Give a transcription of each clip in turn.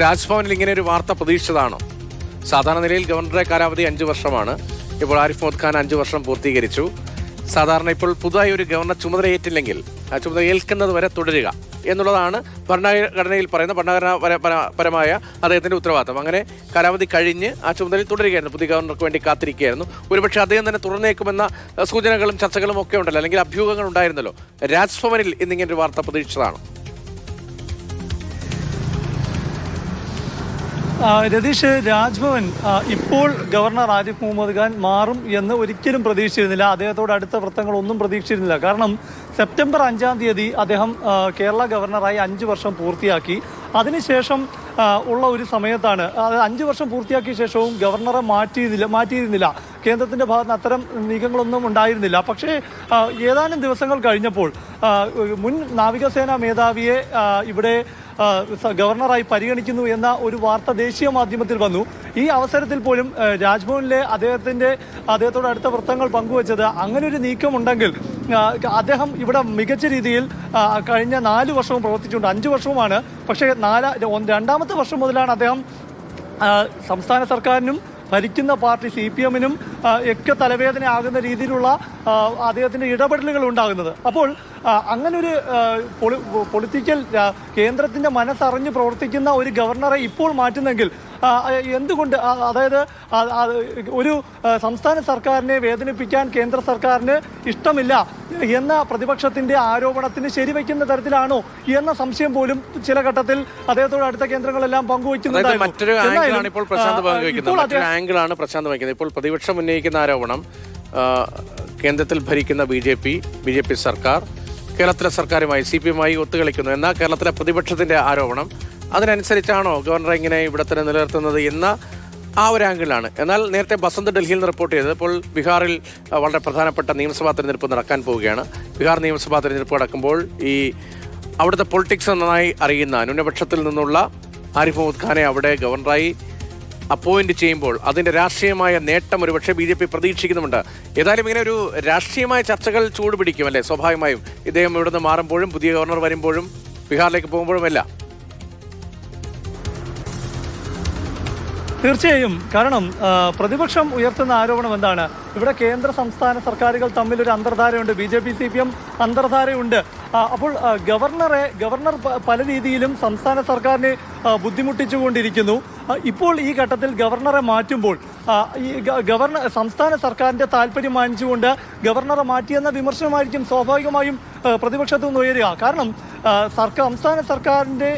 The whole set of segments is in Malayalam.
രാജ്ഭവനിൽ ഇങ്ങനെ ഒരു വാർത്ത പ്രതീക്ഷിച്ചതാണോ? സാധാരണ നിലയിൽ ഗവർണറുടെ കാലാവധി 5 വർഷമാണ്. ഇപ്പോൾ ആരിഫ് മുഹമ്മദ് ഖാൻ 5 വർഷം പൂർത്തീകരിച്ചു. സാധാരണ ഇപ്പോൾ പുതുതായി ഒരു ഗവർണർ ചുമതലയേറ്റില്ലെങ്കിൽ ആ ചുമതല ഏൽക്കുന്നത് വരെ തുടരുക എന്നുള്ളതാണ് ഭരണഘടനയിൽ പറയുന്ന ഭരണഘടനാപരമായ അദ്ദേഹത്തിന്റെ ഉത്തരവാദിത്തം. അങ്ങനെ കാലാവധി കഴിഞ്ഞ് ആ ചുമതലയിൽ തുടരുകയായിരുന്നു. പുതിയ ഗവർണർക്ക് വേണ്ടി കാത്തിരിക്കുകയായിരുന്നു. ഒരുപക്ഷെ അദ്ദേഹം തന്നെ തുറന്നേക്കുമെന്ന സൂചനകളും ചർച്ചകളും ഒക്കെ ഉണ്ടല്ലോ, അല്ലെങ്കിൽ അഭ്യൂഹങ്ങൾ ഉണ്ടായിരുന്നല്ലോ. രാജ്ഭവനിൽ ഇന്നിങ്ങനെ ഒരു വാർത്ത പ്രതീക്ഷിച്ചതാണോ? രതീഷ്, രാജ്ഭവൻ ഇപ്പോൾ ഗവർണർ ആരിഫ് മുഹമ്മദ് ഖാൻ മാറും എന്ന് ഒരിക്കലും പ്രതീക്ഷിച്ചിരുന്നില്ല. അദ്ദേഹത്തോട് അടുത്ത വൃത്തങ്ങളൊന്നും പ്രതീക്ഷിച്ചിരുന്നില്ല. കാരണം സെപ്റ്റംബർ 5-ം തീയതി അദ്ദേഹം കേരള ഗവർണറായി 5 വർഷം പൂർത്തിയാക്കി. അതിനുശേഷം ഉള്ള ഒരു സമയത്താണ്, 5 വർഷം പൂർത്തിയാക്കിയ ശേഷവും ഗവർണറെ മാറ്റിയിരുന്നില്ല. കേന്ദ്രത്തിൻ്റെ ഭാഗത്ത് അത്തരം നീക്കങ്ങളൊന്നും ഉണ്ടായിരുന്നില്ല. പക്ഷേ ഏതാനും ദിവസങ്ങൾ കഴിഞ്ഞപ്പോൾ മുൻ നാവികസേനാ മേധാവിയെ ഇവിടെ ഗവർണറായി പരിഗണിക്കുന്നു എന്ന ഒരു വാർത്ത ദേശീയ മാധ്യമത്തിൽ വന്നു. ഈ അവസരത്തിൽ പോലും രാജ്ഭവനിലെ അദ്ദേഹത്തോട് അടുത്ത വൃത്തങ്ങൾ പങ്കുവച്ചത് അങ്ങനെ ഒരു നീക്കമുണ്ടെങ്കിൽ അദ്ദേഹം ഇവിടെ മികച്ച രീതിയിൽ കഴിഞ്ഞ 4 വർഷവും പ്രവർത്തിച്ചിട്ടുണ്ട്. 5 വർഷവുമാണ്. പക്ഷേ 2ാമത്തെ വർഷം മുതലാണ് അദ്ദേഹം സംസ്ഥാന സർക്കാരിനും ഭരിക്കുന്ന പാർട്ടി CPM-നും ഒക്കെ തലവേദനയാകുന്ന രീതിയിലുള്ള അദ്ദേഹത്തിൻ്റെ ഇടപെടലുകൾ ഉണ്ടാകുന്നത്. അപ്പോൾ അങ്ങനൊരു പൊളിറ്റിക്കൽ കേന്ദ്രത്തിൻ്റെ മനസ്സറിഞ്ഞ് പ്രവർത്തിക്കുന്ന ഒരു ഗവർണറെ ഇപ്പോൾ മാറ്റുന്നെങ്കിൽ എന്തുകൊണ്ട്, അതായത് ഒരു സംസ്ഥാന സർക്കാരിനെ വേദനിപ്പിക്കാൻ കേന്ദ്ര സർക്കാരിന് ഇഷ്ടമില്ല എന്ന പ്രതിപക്ഷത്തിന്റെ ആരോപണത്തിന് ശരിവെക്കുന്ന തരത്തിലാണോ എന്ന സംശയം പോലും ചില ഘട്ടത്തിൽ അദ്ദേഹത്തോട് അടുത്ത കേന്ദ്രങ്ങളെല്ലാം പങ്കുവയ്ക്കുന്നുണ്ടായിരുന്നു. മറ്റൊരു ആംഗിളാണ് പ്രശാന്ത് വയ്ക്കുന്നത്. ഇപ്പോൾ പ്രതിപക്ഷം ഉന്നയിക്കുന്ന ആരോപണം കേന്ദ്രത്തിൽ ഭരിക്കുന്ന ബി.ജെ.പി. സർക്കാർ കേരളത്തിലെ സർക്കാരുമായി CPM-മായി ഒത്തുകളിക്കുന്നു എന്ന കേരളത്തിലെ പ്രതിപക്ഷത്തിന്റെ ആരോപണം. അതിനനുസരിച്ചാണോ ഗവർണറെ ഇങ്ങനെ ഇവിടെ തന്നെ നിലനിർത്തുന്നത് എന്ന ആ ഒരു ആംഗിളാണ്. എന്നാൽ നേരത്തെ ബസന്ത് ഡൽഹിയിൽ നിന്ന് റിപ്പോർട്ട് ചെയ്തത് ഇപ്പോൾ ബീഹാറിൽ വളരെ പ്രധാനപ്പെട്ട നിയമസഭാ തെരഞ്ഞെടുപ്പ് നടക്കാൻ പോവുകയാണ്. ബീഹാർ നിയമസഭാ തെരഞ്ഞെടുപ്പ് നടക്കുമ്പോൾ ഈ അവിടുത്തെ പൊളിറ്റിക്സ് നന്നായി അറിയുന്ന ന്യൂനപക്ഷത്തിൽ നിന്നുള്ള ആരിഫ് മുഹമ്മദ് ഖാനെ അവിടെ ഗവർണറായി അപ്പോയിന്റ് ചെയ്യുമ്പോൾ അതിന്റെ രാഷ്ട്രീയമായ നേട്ടം ഒരുപക്ഷെ BJP പ്രതീക്ഷിക്കുന്നുമുണ്ട്. ഏതായാലും ഇങ്ങനെ ഒരു രാഷ്ട്രീയമായ ചർച്ചകൾ ചൂടുപിടിക്കും അല്ലേ? സ്വാഭാവികമായും ഇദ്ദേഹം ഇവിടുന്ന് മാറുമ്പോഴും പുതിയ ഗവർണർ വരുമ്പോഴും ബീഹാറിലേക്ക് പോകുമ്പോഴും എല്ലാം. തീർച്ചയായും. കാരണം പ്രതിപക്ഷം ഉയർത്തുന്ന ആരോപണം എന്താണ്? ഇവിടെ കേന്ദ്ര സംസ്ഥാന സർക്കാരുകൾ തമ്മിലൊരു അന്തർധാരയുണ്ട്, BJP CPM അന്തർധാരയുണ്ട്. അപ്പോൾ ഗവർണർ പല രീതിയിലും സംസ്ഥാന സർക്കാരിനെ ബുദ്ധിമുട്ടിച്ചുകൊണ്ടിരിക്കുന്നു. ഇപ്പോൾ ഈ ഘട്ടത്തിൽ ഗവർണറെ മാറ്റുമ്പോൾ ഈ സംസ്ഥാന സർക്കാരിന്റെ താല്പര്യം മാനിച്ചുകൊണ്ട് ഗവർണറെ മാറ്റിയെന്ന വിമർശനമായിരിക്കും സ്വാഭാവികമായും പ്രതിപക്ഷത്തു നിന്ന് ഉയരുക. കാരണം സംസ്ഥാന സർക്കാരിന്റെ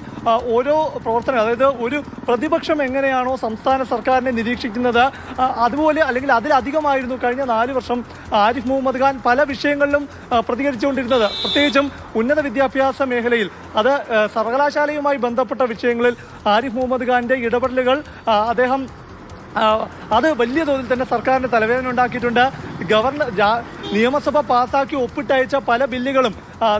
ഓരോ പ്രവർത്തനം, അതായത് ഒരു പ്രതിപക്ഷം എങ്ങനെയാണോ സംസ്ഥാന സർക്കാരിനെ നിരീക്ഷിക്കുന്നത് അതുപോലെ അല്ലെങ്കിൽ അതിലധികമായിരുന്നു കഴിഞ്ഞ 4 വർഷം ആരിഫ് മുഹമ്മദ് ഖാൻ പല വിഷയങ്ങളിലും പ്രതികരിച്ചുകൊണ്ടിരുന്നത്. പ്രത്യേകിച്ചും ഉന്നത വിദ്യാഭ്യാസ മേഖലയിൽ, അത് സർവകലാശാലയുമായി ബന്ധപ്പെട്ട വിഷയങ്ങളിൽ ആരിഫ് മുഹമ്മദ് ഖാന്റെ ഇടപെടലുകൾ അദ്ദേഹം അത് വലിയ തോതിൽ തന്നെ സർക്കാരിന് തലവേദന ഉണ്ടാക്കിയിട്ടുണ്ട്. നിയമസഭ പാസാക്കി ഒപ്പിട്ടയച്ച പല ബില്ലുകളും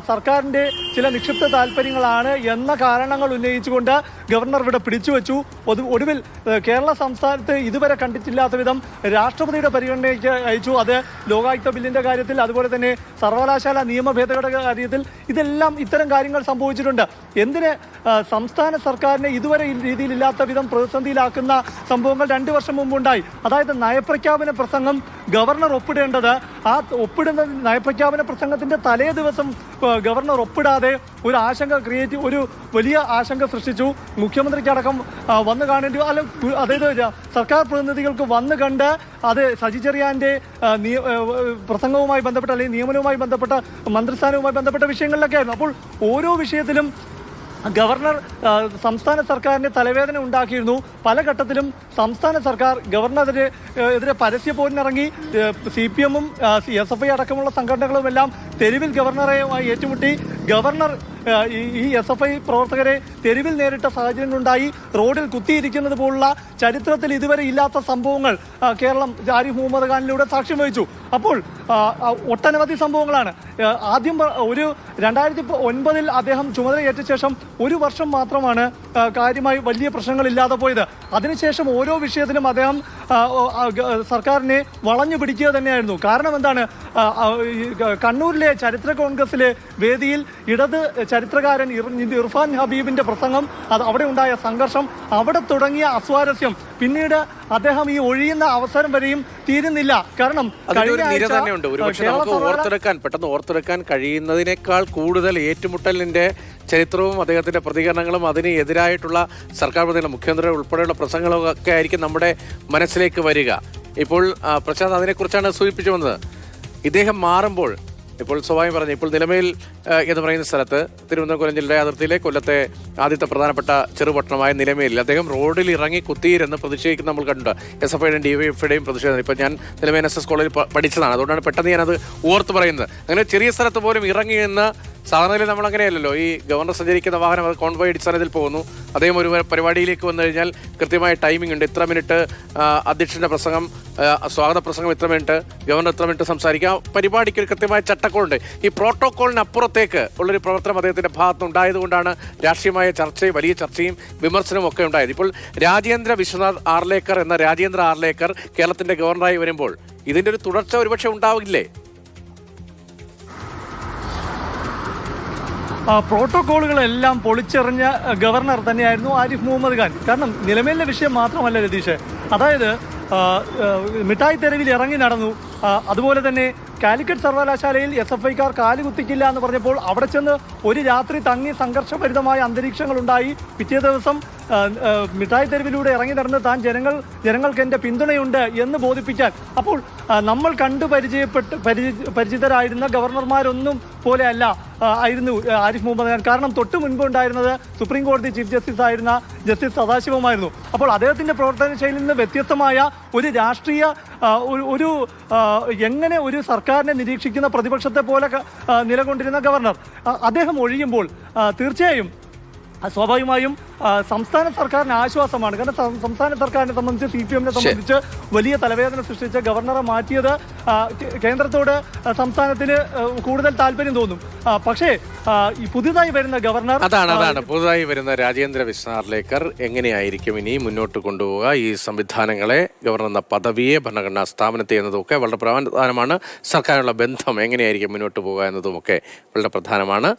സർക്കാരിൻ്റെ ചില നിക്ഷിപ്ത താല്പര്യങ്ങളാണ് എന്ന കാരണങ്ങൾ ഉന്നയിച്ചുകൊണ്ട് ഗവർണർ ഇവിടെ പിടിച്ചുവെച്ചു. ഒടുവിൽ കേരള സംസ്ഥാനത്ത് ഇതുവരെ കണ്ടിട്ടില്ലാത്ത വിധം രാഷ്ട്രപതിയുടെ പരിഗണനയ്ക്ക് അയച്ചു. അത് ലോകായുക്ത ബില്ലിൻ്റെ കാര്യത്തിൽ, അതുപോലെ തന്നെ സർവകലാശാല നിയമ ഭേദഗതിയുടെ കാര്യത്തിൽ ഇതെല്ലാം ഇത്തരം കാര്യങ്ങൾ സംഭവിച്ചിട്ടുണ്ട്. എന്തിന് സംസ്ഥാന സർക്കാരിനെ ഇതുവരെ രീതിയിലില്ലാത്ത വിധം പ്രതിസന്ധിയിലാക്കുന്ന സംഭവങ്ങൾ 2 വർഷം മുമ്പുണ്ടായി. അതായത് നയപ്രഖ്യാപന പ്രസംഗം ഗവർണർ ഒപ്പിടേണ്ടത്, ആ ഒപ്പിടുന്ന നയപ്രഖ്യാപന പ്രസംഗത്തിന്റെ തലേ ദിവസം ഗവർണർ ഒപ്പിടാതെ ഒരു വലിയ ആശങ്ക സൃഷ്ടിച്ചു. മുഖ്യമന്ത്രിക്കടക്കം വന്നു കാണേണ്ടി, അതായത് സർക്കാർ പ്രതിനിധികൾക്ക് വന്നു കണ്ട് അത് സജി ചെറിയാന്റെ പ്രസംഗവുമായി ബന്ധപ്പെട്ട അല്ലെങ്കിൽ നിയമനവുമായി ബന്ധപ്പെട്ട മന്ത്രിസ്ഥാനവുമായി ബന്ധപ്പെട്ട വിഷയങ്ങളിലൊക്കെ ആയിരുന്നു. അപ്പോൾ ഓരോ വിഷയത്തിലും ഗവർണർ സംസ്ഥാന സർക്കാരിന് തലവേദന ഉണ്ടാക്കിയിരുന്നു. പല ഘട്ടത്തിലും സംസ്ഥാന സർക്കാർ ഗവർണറിനെതിരെ പരസ്യ പോരിനിറങ്ങി. CPM-ഉം SFI അടക്കമുള്ള സംഘടനകളുമെല്ലാം തെരുവിൽ ഗവർണറുമായി ഏറ്റുമുട്ടി. ഗവർണർ ഈ SFI പ്രവർത്തകരെ തെരുവിൽ നേരിട്ട സാഹചര്യങ്ങളുണ്ടായി. റോഡിൽ കുത്തിയിരിക്കുന്നത് പോലുള്ള ചരിത്രത്തിൽ ഇതുവരെ ഇല്ലാത്ത സംഭവങ്ങൾ കേരളം ആരിഫ് മുഹമ്മദ് ഖാനിലൂടെ സാക്ഷ്യം വഹിച്ചു. അപ്പോൾ ഒട്ടനവധി സംഭവങ്ങളാണ്. ആദ്യം 2009 അദ്ദേഹം ചുമതലയേറ്റ ശേഷം 1 വർഷം മാത്രമാണ് കാര്യമായി വലിയ പ്രശ്നങ്ങളില്ലാതെ പോയത്. അതിനുശേഷം ഓരോ വിഷയത്തിലും അദ്ദേഹം സർക്കാരിനെ വളഞ്ഞു പിടിക്കുക തന്നെയായിരുന്നു. കാരണം എന്താണ്? കണ്ണൂരിലെ ചരിത്ര കോൺഗ്രസിലെ വേദിയിൽ ഇടത് ചരിത്രകാരൻ ഇർഫാൻ ഹബീബിന്റെ പ്രസംഗം, അത് അവിടെ ഉണ്ടായ സംഘർഷം, അവിടെ തുടങ്ങിയ അസ്വാരസ്യം പിന്നീട് അദ്ദേഹം ഈ ഒഴിയുന്ന അവസരം വരെയും തീരുന്നില്ല. കാരണം അതിന്റെ നിര തന്നെയുണ്ട്. ഒരുപക്ഷെ നമുക്ക് പെട്ടെന്ന് ഓർത്തെടുക്കാൻ കഴിയുന്നതിനേക്കാൾ കൂടുതൽ ഏറ്റുമുട്ടലിന്റെ ചരിത്രവും അദ്ദേഹത്തിന്റെ പ്രതികരണങ്ങളും അതിന് എതിരായിട്ടുള്ള സർക്കാർ പ്രതികരണം, മുഖ്യമന്ത്രി ഉൾപ്പെടെയുള്ള പ്രസംഗങ്ങളും ഒക്കെ ആയിരിക്കും നമ്മുടെ മനസ്സിലേക്ക് വരിക. ഇപ്പോൾ പ്രശാന്ത് അതിനെക്കുറിച്ചാണ് സൂചിപ്പിച്ചു വന്നത്. ഇദ്ദേഹം മാറുമ്പോൾ ഇപ്പോൾ സ്വാഭാവികം പറഞ്ഞു, ഇപ്പോൾ നിലമേൽ എന്ന് പറയുന്ന സ്ഥലത്ത് തിരുവനന്തപുരം കൊല്ലം ജില്ലയുടെ അതിർത്തിയിലെ കൊല്ലത്തെ ആദ്യത്തെ പ്രധാനപ്പെട്ട ചെറുപട്ടണമായ നിലമേലിൽ അദ്ദേഹം റോഡിൽ ഇറങ്ങി കുത്തിയിരുന്ന് പ്രതിഷേധിക്കുന്ന നമ്മൾ കണ്ടിട്ടുണ്ട്. SFIയുടെയും DYFIയുടെയും പ്രതിഷേധം. ഇപ്പം ഞാൻ നിലമേൽ NSS കോളേജിൽ പഠിച്ചതാണ്, അതുകൊണ്ടാണ് പെട്ടെന്ന് ഞാനത് ഓർത്ത് പറയുന്നത്. അങ്ങനെ ചെറിയ സ്ഥലത്ത് പോലും ഇറങ്ങി നിന്ന്, സാധാരണയിൽ നമ്മൾ അങ്ങനെയല്ലല്ലോ, ഈ ഗവർണർ സഞ്ചരിക്കുന്ന വാഹനം അത് കോൺവോയ് അടിസ്ഥാനത്തിൽ പോകുന്നു. അദ്ദേഹം ഒരു പരിപാടിയിലേക്ക് വന്നു കഴിഞ്ഞാൽ കൃത്യമായ ടൈമിംഗ് ഉണ്ട്. ഇത്ര മിനിറ്റ് അധ്യക്ഷന്റെ പ്രസംഗം, സ്വാഗത പ്രസംഗം ഇത്ര മിനിറ്റ്, ഗവർണർ ഇത്ര മിനിറ്റ് സംസാരിക്കുക. പരിപാടിക്ക് ഒരു കൃത്യമായ ചട്ടക്കളുണ്ട്. ഈ പ്രോട്ടോക്കോളിനപ്പുറത്തേക്ക് ഉള്ളൊരു പ്രവർത്തനം അദ്ദേഹത്തിന്റെ ഭാഗത്ത് ഉണ്ടായതുകൊണ്ടാണ് രാഷ്ട്രീയമായ ചർച്ചയും വലിയ ചർച്ചയും വിമർശനവും ഒക്കെ ഉണ്ടായത്. ഇപ്പോൾ രാജേന്ദ്ര വിശ്വനാഥ് ആർലേക്കർ എന്ന രാജേന്ദ്ര ആർലേക്കർ കേരളത്തിന്റെ ഗവർണറായി വരുമ്പോൾ ഇതിന്റെ ഒരു തുടർച്ച ഒരുപക്ഷെ ഉണ്ടാവില്ലേ? പ്രോട്ടോക്കോളുകളെല്ലാം പൊളിച്ചെറിഞ്ഞ ഗവർണർ തന്നെയായിരുന്നു ആരിഫ് മുഹമ്മദ് ഖാൻ. കാരണം നിലമേലിലെ വിഷയം മാത്രമല്ല രതീഷ്, അതായത് മിഠായി തെരുവിൽ ഇറങ്ങി നടന്നു. അതുപോലെ തന്നെ കാലിക്കറ്റ് സർവകലാശാലയിൽ SFIക്കാർ കാലുകുത്തിക്കില്ല എന്ന് പറഞ്ഞപ്പോൾ അവിടെ ചെന്ന് ഒരു രാത്രി തങ്ങി സംഘർഷഭരിതമായ അന്തരീക്ഷങ്ങളുണ്ടായി. പിറ്റേ ദിവസം മിഠായി തെരുവിലൂടെ ഇറങ്ങി നടന്ന് താൻ ജനങ്ങൾക്ക് എൻ്റെ പിന്തുണയുണ്ട് എന്ന് ബോധിപ്പിക്കാൻ. അപ്പോൾ നമ്മൾ കണ്ടു പരിചിതരായിരുന്ന ഗവർണർമാരൊന്നും പോലെ അല്ല ആയിരുന്നു ആരിഫ് മുഹമ്മദ് ഖാൻ. കാരണം തൊട്ട് മുൻപ് ഉണ്ടായിരുന്നത് സുപ്രീം കോടതി ചീഫ് ജസ്റ്റിസ് ആയിരുന്ന ജസ്റ്റിസ് സദാശിവമായിരുന്നു. അപ്പോൾ അദ്ദേഹത്തിന്റെ പ്രവർത്തന ശൈലിയിൽ നിന്ന് വ്യത്യസ്തമായ ഒരു രാഷ്ട്രീയ എങ്ങനെ ഒരു സർക്കാരിനെ നിരീക്ഷിക്കുന്ന പ്രതിപക്ഷത്തെ പോലെ നിലകൊണ്ടിരുന്ന ഗവർണർ അദ്ദേഹം ഒഴിയുമ്പോൾ തീർച്ചയായും സ്വാഭാവികമായും സംസ്ഥാന സർക്കാരിന് ആശ്വാസമാണ്. കാരണം സംസ്ഥാന സർക്കാരിനെ സംബന്ധിച്ച്, CPMനെ സംബന്ധിച്ച് വലിയ തലവേദന സൃഷ്ടിച്ച ഗവർണറെ മാറ്റിയത് കേന്ദ്രത്തോട് സംസ്ഥാനത്തിന് കൂടുതൽ താല്പര്യം തോന്നും. പക്ഷേ ഈ പുതുതായി വരുന്ന ഗവർണർ അതാണ് പുതുതായി വരുന്ന രാജേന്ദ്ര വിശ്വനാഥ് ആർലേക്കർ എങ്ങനെയായിരിക്കും ഇനി മുന്നോട്ട് കൊണ്ടുപോവുക, ഈ സംവിധാനങ്ങളെ, ഗവർണർ എന്ന പദവിയെ, ഭരണഘടനാ സ്ഥാപനത്തെ എന്നതൊക്കെ വളരെ പ്രധാനമാണ്. സർക്കാരുള്ള ബന്ധം എങ്ങനെയായിരിക്കും മുന്നോട്ട് പോകുക എന്നതുമൊക്കെ വളരെ പ്രധാനമാണ്.